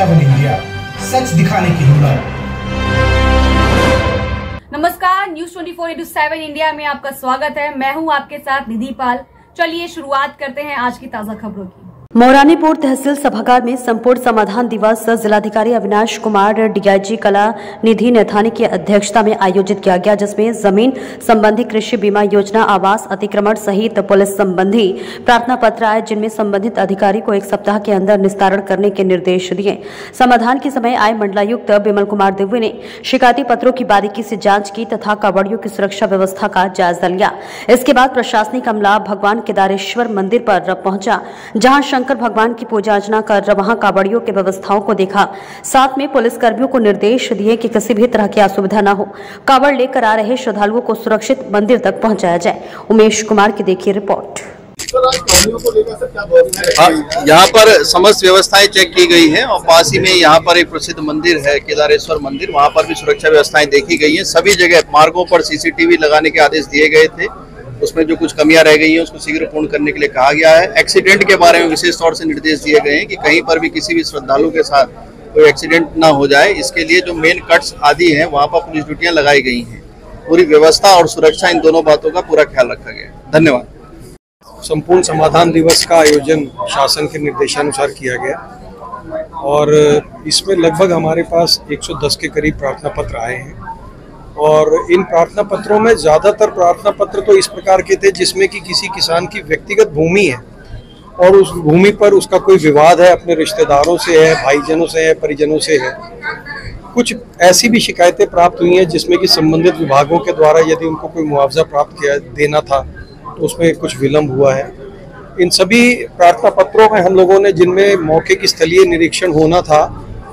7 India, सच दिखाने की हिम्मत। नमस्कार, न्यूज 24/7 इंडिया में आपका स्वागत है। मैं हूं आपके साथ निधि पाल। चलिए शुरुआत करते हैं आज की ताजा खबरों की। मौरानीपुर तहसील सभागार में संपूर्ण समाधान दिवस जिलाधिकारी अविनाश कुमार, डीआईजी कला निधि नैथानी की अध्यक्षता में आयोजित किया गया, जिसमें जमीन संबंधी कृषि बीमा योजना, आवास अतिक्रमण सहित पुलिस संबंधी प्रार्थना पत्र आए, जिनमें संबंधित अधिकारी को 1 सप्ताह के अंदर निस्तारण करने के निर्देश दिए। समाधान के समय आए मंडलायुक्त बिमल कुमार देवी ने शिकायती पत्रों की बारीकी से जांच की तथा कावड़ियों की सुरक्षा व्यवस्था का जायजा लिया। इसके बाद प्रशासनिक अमला भगवान केदारेश्वर मंदिर पर पहुंचा, जहां शंकर भगवान की पूजा अर्चना कर वहां कावड़ियों की व्यवस्थाओं को देखा। साथ में पुलिस कर्मियों को निर्देश दिए कि किसी भी तरह की असुविधा न हो, कावड़ लेकर आ रहे श्रद्धालुओं को सुरक्षित मंदिर तक पहुंचाया जाए। उमेश कुमार की देखिए रिपोर्ट। यहाँ पर समस्त व्यवस्थाएं चेक की गई हैं और पास ही में यहाँ पर एक प्रसिद्ध मंदिर है केदारेश्वर मंदिर, वहाँ पर भी सुरक्षा व्यवस्थाएं देखी गई हैं। सभी जगह मार्गों पर सीसीटीवी लगाने के आदेश दिए गए थे, उसमें जो कुछ कमियां रह गई हैं उसको शीघ्र पूर्ण करने के लिए कहा गया है। एक्सीडेंट के बारे में विशेष तौर से निर्देश दिए गए हैं कि कहीं पर भी किसी भी श्रद्धालु के साथ कोई एक्सीडेंट ना हो जाए। इसके लिए जो मेन कट्स आदि हैं वहाँ पर पुलिस ड्यूटियां लगाई गई हैं। पूरी व्यवस्था और सुरक्षा, इन दोनों बातों का पूरा ख्याल रखा गया। धन्यवाद। संपूर्ण समाधान दिवस का आयोजन शासन के निर्देशानुसार किया गया और इसमें लगभग हमारे पास 110 के करीब प्रार्थना पत्र आए हैं। और इन प्रार्थना पत्रों में ज़्यादातर प्रार्थना पत्र तो इस प्रकार के थे जिसमें कि किसी किसान की व्यक्तिगत भूमि है और उस भूमि पर उसका कोई विवाद है, अपने रिश्तेदारों से है, भाईजनों से है, परिजनों से है। कुछ ऐसी भी शिकायतें प्राप्त हुई हैं जिसमें कि संबंधित विभागों के द्वारा यदि उनको कोई मुआवजा प्राप्त देना था तो उसमें कुछ विलम्ब हुआ है। इन सभी प्रार्थना पत्रों में हम लोगों ने, जिनमें मौके की स्थलीय निरीक्षण होना था,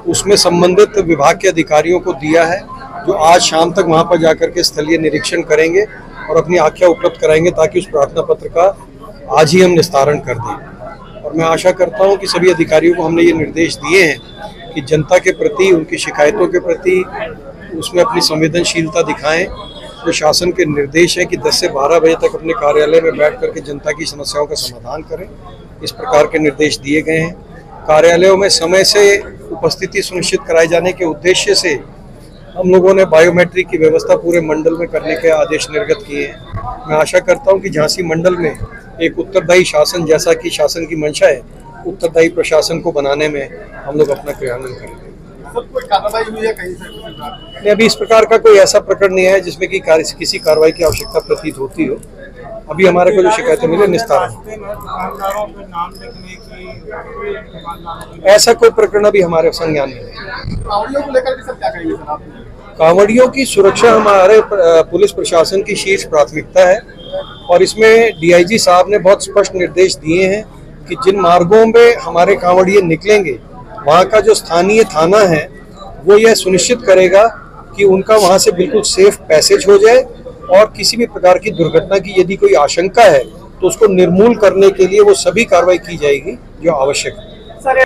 उसमें संबंधित विभाग के अधिकारियों को दिया है, जो आज शाम तक वहां पर जाकर के स्थलीय निरीक्षण करेंगे और अपनी आख्या उपलब्ध कराएंगे ताकि उस प्रार्थना पत्र का आज ही हम निस्तारण कर दें। और मैं आशा करता हूं कि सभी अधिकारियों को हमने ये निर्देश दिए हैं कि जनता के प्रति, उनकी शिकायतों के प्रति उसमें अपनी संवेदनशीलता दिखाएं। प्रशासन के निर्देश है कि 10 से 12 बजे तक अपने कार्यालय में बैठ करके जनता की समस्याओं का समाधान करें। इस प्रकार के निर्देश दिए गए हैं। कार्यालयों में समय से उपस्थिति सुनिश्चित कराए जाने के उद्देश्य से हम लोगों ने बायोमेट्रिक की व्यवस्था पूरे मंडल में करने के आदेश निर्गत किए हैं। मैं आशा करता हूं कि झांसी मंडल में एक उत्तरदायी शासन, जैसा कि शासन की मंशा है, उत्तरदायी प्रशासन को बनाने में हम लोग अपना क्रियान्वयन करेंगे। कोई कार्रवाई हुई है कहीं से? नहीं, अभी इस प्रकार का कोई ऐसा प्रकरण नहीं है जिसमें कि किसी कार्रवाई की आवश्यकता प्रतीत होती हो। अभी हमारे को जो शिकायतें मिले निस्तारण, ऐसा कोई प्रकरण अभी हमारे संज्ञान में नहीं। कांवड़ियों को लेकर सर क्या कहेंगे सर आप? कांवड़ियों की सुरक्षा हमारे पुलिस प्रशासन की शीर्ष प्राथमिकता है और इसमें डीआईजी साहब ने बहुत स्पष्ट निर्देश दिए हैं कि जिन मार्गों में हमारे कांवड़िए निकलेंगे वहाँ का जो स्थानीय थाना है वो यह सुनिश्चित करेगा कि उनका वहाँ से बिल्कुल सेफ पैसेज हो जाए और किसी भी प्रकार की दुर्घटना की यदि कोई आशंका है तो उसको निर्मूल करने के लिए वो सभी कार्रवाई की जाएगी जो आवश्यक है।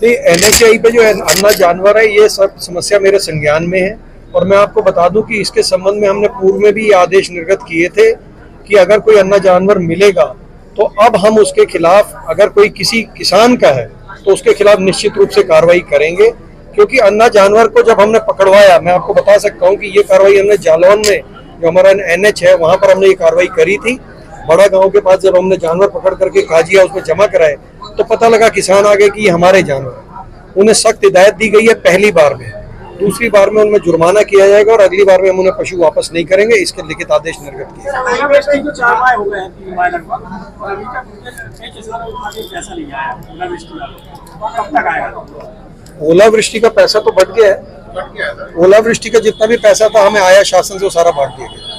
एनएचआई पे जो अन्ना जानवर है, ये सब समस्या मेरे संज्ञान में है और मैं आपको बता दूं कि इसके संबंध में हमने पूर्व में भी आदेश निर्गत किए थे कि अगर कोई अन्ना जानवर मिलेगा तो अब हम उसके खिलाफ, अगर कोई किसी किसान का है तो उसके खिलाफ निश्चित रूप से कार्रवाई करेंगे। क्योंकि अन्ना जानवर को जब हमने पकड़वाया, मैं आपको बता सकता हूँ कि ये कार्रवाई हमने जालौन में, जो हमारा एनएच है, वहाँ पर हमने ये कार्रवाई करी थी। बड़ा गांव के पास जब हमने जानवर पकड़ करके काजिया उसमें जमा कराए तो पता लगा किसान आ गए कि ये हमारे जानवर। उन्हें सख्त हिदायत दी गई है पहली बार में, दूसरी बार में उनमें जुर्माना किया जाएगा और अगली बार में हम उन्हें पशु वापस नहीं करेंगे, इसके लिखित आदेश निर्गत किए। ओलावृष्टि का पैसा तो बढ़ गया है। ओलावृष्टि का जितना भी पैसा था हमें आया शासन से वो सारा बांट दिया गया।